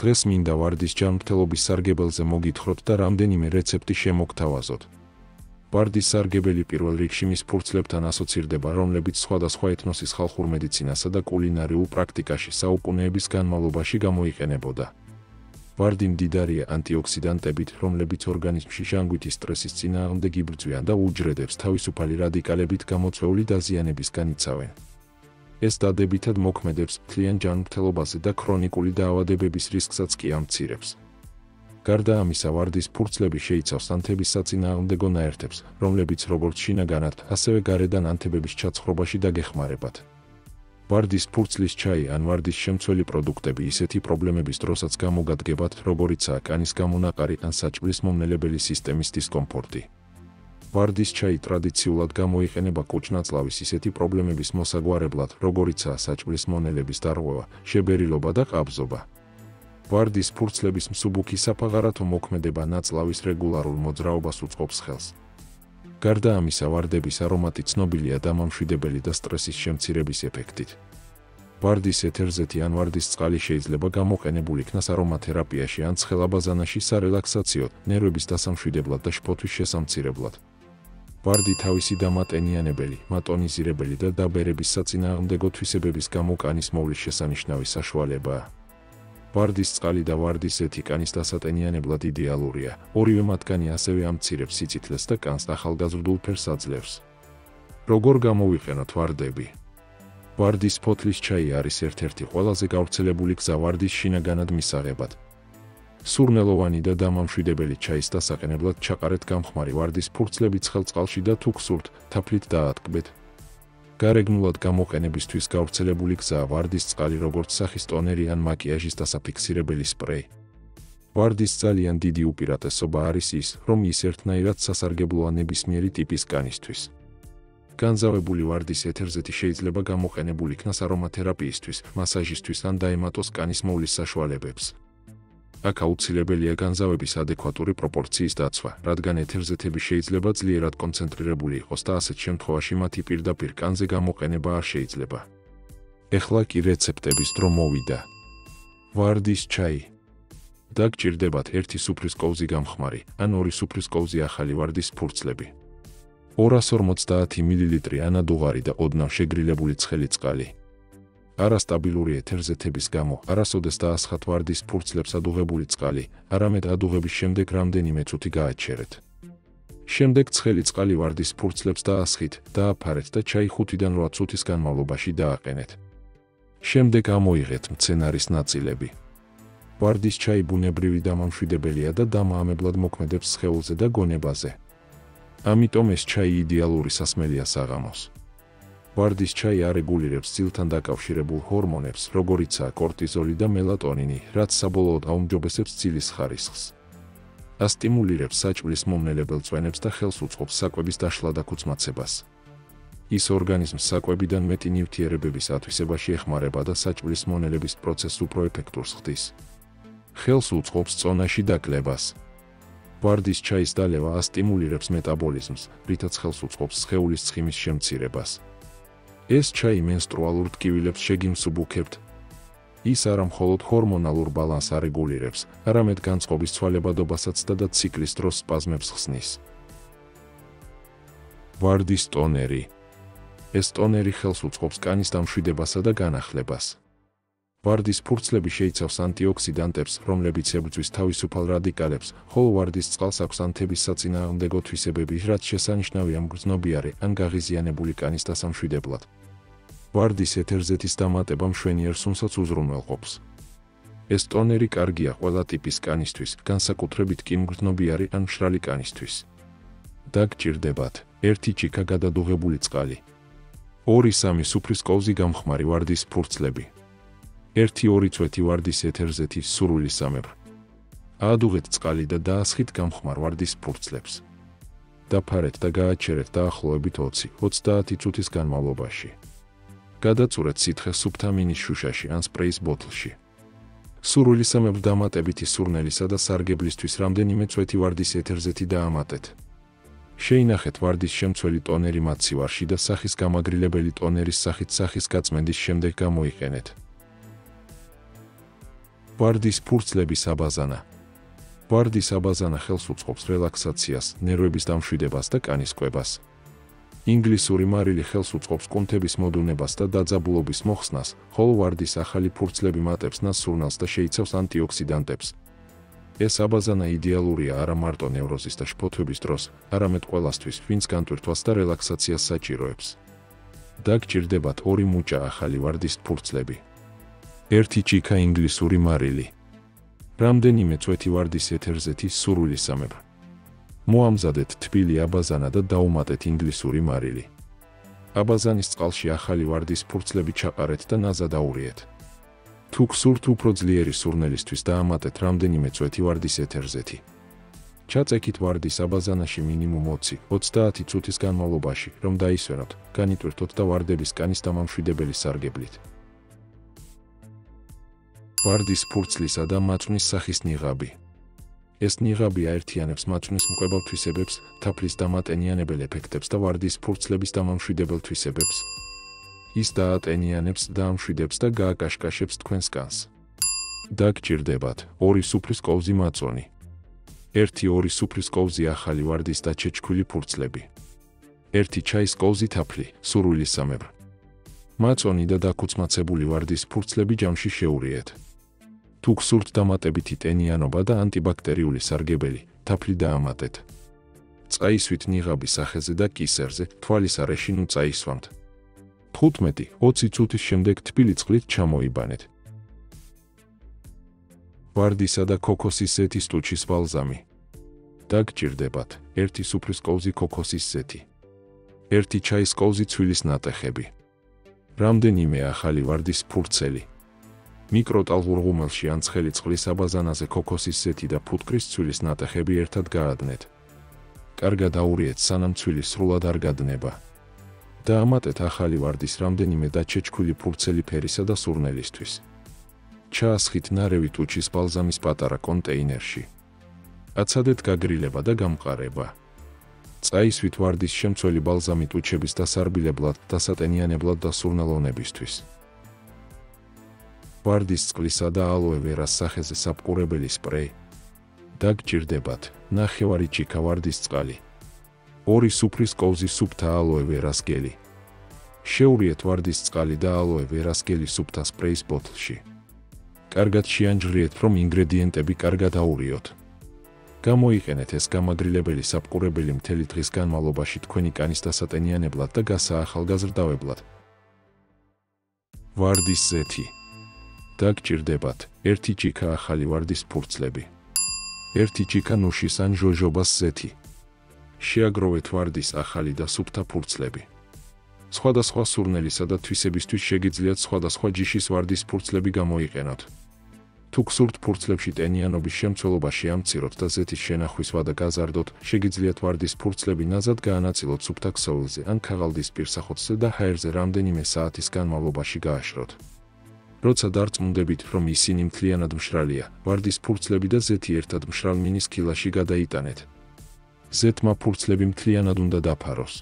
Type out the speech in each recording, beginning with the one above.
დღეს მინდა ვარდის ჯანმრთელობის სარგებელზე მოგითხროთ და რამდენიმე რეცეპტი შემოგთავაზოთ. ვარდის სარგებელი პირველ რიგში მის ფურცლებთან ასოცირდება, რომლებიც სხვადასხვა ეთნოსის ხალხურ მედიცინასა და კულინარიულ პრაქტიკაში საუკუნეების განმავლობაში გამოიყენებოდა. ვარდი მდიდარია ანტიოქსიდანტებით, რომლებიც ორგანიზმში ჟანგვითი სტრესის წინააღმდეგ იბრძვიან და უჯრედებს თავისუფალი რადიკალებით გამოწვეული დაზიანებისგან იცავენ. ეს დადებითად მოქმედებს მთლიან ჯანმრთელობაზე და ქრონიკული დაავადებების რისკსაც კი ამცირებს. გარდა ამისა, ვარდის ფურცლები შეიცავს ანთების საწინააღმდეგო ნაერთებს, რომლებიც როგორც შინაგანად, ასევე გარედან ანთებების ჩაცხრობაში დაგეხმარებათ. ვარდის ფურცლის ჩაი ან ვარდის შემცველი პროდუქტები ისეთი პრობლემების დროსაც გამოგადგებათ, როგორიცაა კანის გამონაყარი ან საჭმლის მომნელებელი სისტემის დისკომფორტი. ვარდის ჩაი ტრადიციულად გამოიყენება კუჭნაწლავის ისეთი პრობლემების მოსაგვარებლად, როგორიცაა საჭმლის მონელების დარღვევა, შებერილობა და ყაბზობა. ვარდის ფურცლების მსუბუქი საფაღარათო მოქმედება ნაწლავის რეგულარულ მოძრაობას უწყობს ხელს. გარდა ამისა, ვარდების არომატი ცნობილია დამამშვიდებელი და სტრესის შემცირების ეფექტით. ვარდის ეთერზეთი ან ვარდის წყალი შეიძლება გამოყენებულ იქნას არომათერაპიაში ან ცხელაბაზანაში სარელაქსაციოდ, ნერვების დასამშვიდებლად და შფოთვის შესამცირებლად. ვარდი თავისი დამატენიანებელი, მატონიზირებელი და დაბერების საწინააღმდეგო თვისებების გამო კანის მოვლის შესანიშნავი საშუალებაა. ვარდის წყალი და ვარდის ზეთი კანის დასატენიანებლად იდეალურია, ორივე მათგანი ასევე ამცირებს სიცითლეს და კანს ახალგაზრდულ ფერს აძლევს. როგორ გამოვიყენოთ ვარდები? ვარდის ფოთლის ჩაი არის ერთ-ერთი ყველაზე გავრცელებული გზა ვარდის შინაგანად მისაღებად. სურნელოვანი და დამამშვიდებელი ჩაის დასაყენებლად ჩაყარეთ გამხმარი ვარდის ფურცლები ცხელ წყალში და თუ გსურთ, თაფლით დაატკბეთ. გარეგნულად გამოყენებისთვის გავრცელებული გზაა ვარდის წყალი როგორც სახის ტონერი ან მაკიაჟის დასაფიქსირებელი სპრეი. ვარდის ძალიან დიდი უპირატესობა არის ის, რომ ის ერთნაირად სასარგებლოა ნებისმიერი ტიპის კანისთვის. განზავებული ვარდის ეთერზეთი შეიძლება გამოყენებულ იქნას არომათერაპიისთვის, მასაჟისთვის ან დაემატოს კანის მოვლის საშუალებებს. აქ აუცილებელია განზავების ადეკვატური პროპორციის დაცვა, რადგან ეთერზეთები შეიძლება ძლიერად კონცენტრირებული იყოს და ასეთ შემთხვევაში მათი პირდაპირ კანზე გამოყენება არ შეიძლება. ეხლა კი რეცეპტების დრო მოვიდა. ვარდის ჩაი. დაგჭირდებათ 1 სუფრის კოვზი გამხმარი, ან 2 სუფრის კოვზი ახალი ვარდის ფურცლები. 250 მლ ანადუღარი და ოდნავ შეგრილებული ცხელი წყალი. არასტაბილური ეთერზეთების გამო არასოდეს დაასხათ ვარდის ფურცლებს ადუღებული წყალი, არამედ ადუღების შემდეგ რამდენიმე წუთი გააჩერეთ. შემდეგ ცხელი წყალი ვარდის ფურცლებს დაასხით, დააფარეთ და ჩაი 5-დან 8 წუთის განმავლობაში დააყენეთ. შემდეგ ამოიღეთ მცენარის ნაწილები. ვარდის ჩაი ბუნებრივი დამამშვიდებელია და დამაამებლად მოქმედებს სხეულზე და გონებაზე. ამიტომ ეს ჩაი იდეალური სასმელია საღამოს. ვარდის ჩაი არეგულირებს ძილთან დაკავშირებულ ჰორმონებს, როგორიცაა კორტიზოლი და მელატონინი, რაც საბოლოოდ აუმჯობესებს ძილის ხარისხს. ასტიმულირებს საჭმლის მომნელებელ წვენებს და ხელს უწყობს საკვების დაშლა და ქუცმაცებას. ის ორგანიზმს საკვებიდან მეტი ნივთიერებების ათვისებაში ეხმარება და საჭმლის მონელების პროცესს უფრო ეფექტურს ხდის. ხელს უწყობს წონაში დაკლებას. ვარდის ჩაის დალევა ასტიმულირებს მეტაბოლიზმს, რითაც ხელს უწყობს სხეულის ცხიმის შემცირებას. ეს ჩაი მენსტრუალურ ტკივილებს შეგიმსუბუქებთ. ის არა მხოლოდ ჰორმონალურ ბალანსს არეგულირებს, არამედ განწყობის ცვალებადობასაც და ციკლის დროს სპაზმებს ხსნის. ვარდის ტონერი. ეს ტონერი ხელს უწყობს კანის დამშვიდებასა და განახლებას. ვარდის ფურცლები შეიცავს ანტიოქსიდანტებს, რომლებიც ებრძვის თავისუფალ რადიკალებს, ხოლო ვარდის წყალს აქვს ანთების საწინააღმდეგო თვისებები, რაც შესანიშნავია მგრძნობიარე ან გაღიზიანებული კანის დასამშვიდებლად. ვარდის ეთერზეთის დამატება მშვენიერ სუნსაც უზრუნველყოფს. ეს ტონერი კარგია ყველა ტიპის კანისთვის, განსაკუთრებით კი მგრძნობიარე ან მშრალი კანისთვის. დაგჭირდებათ 1 ჩიქა გადადუღებული წყალი, 2-3 სუფრის კოვზი გამხმარი ვარდის ფურცლები, 1-2 წვეთი ვარდის ეთერზეთი სურვილისამებრ. აადუღეთ წყალი და დაასხით გამხმარ ვარდის ფურცლებს. დაფარეთ და გააჩერეთ დაახლოებით 20-30 წუთის განმავლობაში. გადაწურეთ სითხე სუფთა მინის შუშაში ან სპრეის ბოთლში. სურვილისამებრ დამატებითი სურნელისა და სარგებლისთვის რამდენიმე წვეთი ვარდის ეთერზეთი დაამატეთ. შეინახეთ ვარდის შემცველი ტონერი მაცივარში და სახის გამაგრილებელი ტონერის სახით სახის გაწმენდის შემდეგ გამოიყენეთ. ვარდის ფურცლების აბაზანა. ვარდის აბაზანა ხელს უწყობს რელაქსაციას, ნერვების დამშვიდებას და კანის კვებას. ინგლისური მარილი ხელს უწყობს კუნთების მოდუნებას და დაძაბულობის მოხსნას, ხოლო ვარდის ახალი ფურცლები მატებს ნასურნელს და შეიცავს ანტიოქსიდანტებს. ეს აბაზანა იდეალურია არა მარტო ნევროზის და შფოთვების დროს, არამედ ყველასთვის, ვინც განტვირთვას და რელაქსაციას საჭიროებს. დაგჭირდებათ 2 მუჭა ახალი ვარდის ფურცლები. 1 ჭიქა ინგლისური მარილი. რამდენიმე წვეთი ვარდის ეთერზეთი სურვილისამებრ. მოამზადეთ თბილი აბაზანა და დაუმატეთ ინგლისური მარილი. აბაზანის წყალში ახალი ვარდის ფურცლები ჩაყარეთ და ნაზად აურიეთ. თუ გსურთ უფრო ძლიერი სურნელისთვის დაამატეთ რამდენიმე წვეთი ვარდის ეთერზეთი. ჩაწექით ვარდის აბაზანაში მინიმუმ 20-30 წუთის განმავლობაში, რომ დაისვენოთ, განიტვირთოთ და ვარდების კანის დამამშვიდებელი სარგებლით. ვარდის ფურცლისა და მაწვნის სახის ნიღაბი. ეს ნიღაბი აერთიანებს მაწვნის მკვებავ თვისებებს, თაფლის დამატენიანებელ ეფექტებს და ვარდის ფურცლების დამამშვიდებელ თვისებებს. ის დაატენიანებს, დაამშვიდებს და გააკაშკაშებს თქვენს კანს. დაგჭირდებათ 2 სუფრის კოვზი მაწვანი. 1-2 სუფრის კოვზი ახალი ვარდის და ჩეჩქვილი ფურცლები. 1 ჩაის კოვზი თაფლი, სურვილისამებრ. მაწვანი და დაქუცმაცებული ვარდის ფურცლები ჯამში შეურიეთ. თუ გსურთ დამატებითი ტენიანობა და ანტიბაქტერიული სარგებელი, თაფლი დაამატეთ. წაისვით ნიღაბის სახეზე და კისერზე, თვალის არეში ნუ წაისვამთ. 15-20 წუთის შემდეგ თბილი წყლით ჩამოიბანეთ. ვარდისა და ქოქოსის ზეთის ტუჩის ბალზამი. დაგჭირდებათ 1 სუფრის კოვზი ქოქოსის ზეთი. 1 ჩაის კოვზი ცვილის ნატეხები. რამდენიმე ახალი ვარდის ფურცელი. მიკროტალღურ ღუმელში ან ცხელი წყლის აბაზანაზე ქოქოსის ზეთი და ფუტკრის ცვილის ნატეხები ერთად გაადნეთ. კარგად აურიეთ სანამ ცვილი სრულად არ გადნება. დაამატეთ ახალი ვარდის რამდენიმე და ჩეჩქვილი ფურცელი ფერისა და სურნელისთვის. ჩაასხით ნარევი ტუჩის ბალზამის პატარა კონტეინერში. აცადეთ გაგრილება და გამყარება. წაისვით ვარდის შემცველი ბალზამი ტუჩების დასარბილებლად, დასატენიანებლად და სურნელოვნებისთვის. ვარდის წყლისა და ალოე ვერას სახეზე საფკურებელი სპრეი. დაგჭირდებათ 9 ჭიქა ვარდის წყალი. 2 სუფრის კოვზი სუფთა ალოე ვერას გელი. შეურიეთ ვარდის წყალი და ალოე ვერას გელი სუფთა სპრეის ბოთლში. კარგად შეანჯღრიეთ, რომ ინგრედიენტები კარგად აურიოთ. გამოიყენეთ ეს გამაგრილებელი საფკურებელი მთელი დღის განმავლობაში თქვენი კანის დასატენიანებლად და გასაახალგაზრდავებლად. ვარდის ზეთი. დაგჭირდებათ 1 ჭიქა ახალი ვარდის ფურცლები. 1 ჭიქა ნუშის ან ჟოჟობას ზეთი. შეაგროვეთ ვარდის ახალი და სუფთა ფურცლები. სხვადასხვა სურნელისა და თვისებისთვის შეგიძლიათ სხვადასხვა ჯიშის ვარდის ფურცლები გამოიყენოთ. თუ გსურთ ფურცლებში ტენიანობის შემცველობაში ამციროთ და ზეთის შენახვის ვადა გაზარდოთ, შეგიძლიათ ვარდის ფურცლები ნაზად გაანაწილოთ სუფთა ქსოვილზე ან ქაღალდის პირსახოთზე და ჰაერზე რამდენიმე საათის განმავლობაში გააშროთ. როცა დარწმუნდებით, რომ ისინი მთლიანად მშრალია, ვარდის ფურცლები და ზეთი ერთად მშრალ მინის ქილაში გადაიტანეთ. ზეთმა ფურცლები მთლიანად უნდა დაფაროს.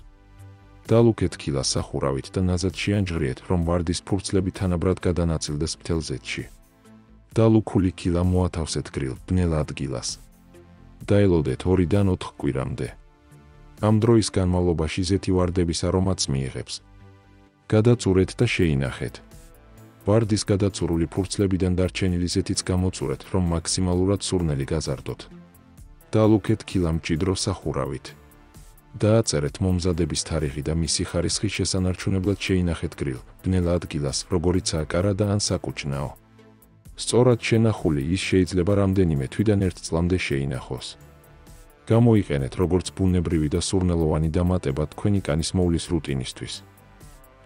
დალუქეთ ქილას სახურავით და ნაზად შეანჯღრიეთ, რომ ვარდის ფურცლები თანაბრად გადანაწილდეს მთელ ზეთში. დალუქული ქილა მოათავსეთ გრილ ბნელ ადგილას. დაელოდეთ 2-დან 4 კვირამდე. ამ დროის განმავლობაში ზეთი ვარდების არომატს მიიღებს. გადაწურეთ და შეინახეთ. ვარდის გადაწურული ფურცლებიდან დარჩენილი ზეთიც გამოწურეთ, რომ მაქსიმალურად სურნელი გაზარდოთ. დალუქეთ ქილა მჭიდრო სახურავით. დააწერეთ მომზადების თარიღი და მისი ხარისხი შესანარჩუნებლად შეინახეთ გრილ ბნელ ადგილას, როგორიცაა კარა და ან საკუჭნაო. სწორად შენახული ის შეიძლება რამდენიმე თვიდან 1 წლამდე შეინახოს. გამოიყენეთ როგორც ბუნებრივი და სურნელოვანი დამატება თქვენი კანის მოვლის რუტინისთვის.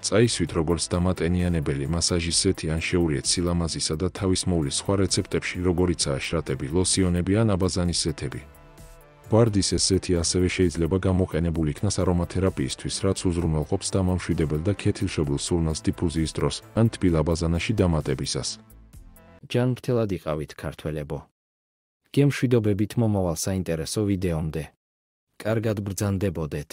წაისვით როგორც დამატენიანებელი მასაჟის ზეთი ან შეურიეთ სილამაზისა და თავის მოვლის სხვა რეცეპტებში, როგორიცაა შრატები, ლოსიონები ან აბაზანის ზეთები. ვარდის ეს ზეთი ასევე შეიძლება გამოყენებულ იქნას არომათერაპიისთვის, რაც უზრუნველყოფს დამამშვიდებელ და ქეთილშობილ სურნელს დიფუზიის დროს ან თბილ აბაზანაში დამატებისას. ჯანმრთელად იყავით ქართველებო. გემშვიდობებით მომავალ საინტერესო ვიდეომდე. კარგად ბრძანდებოდეთ.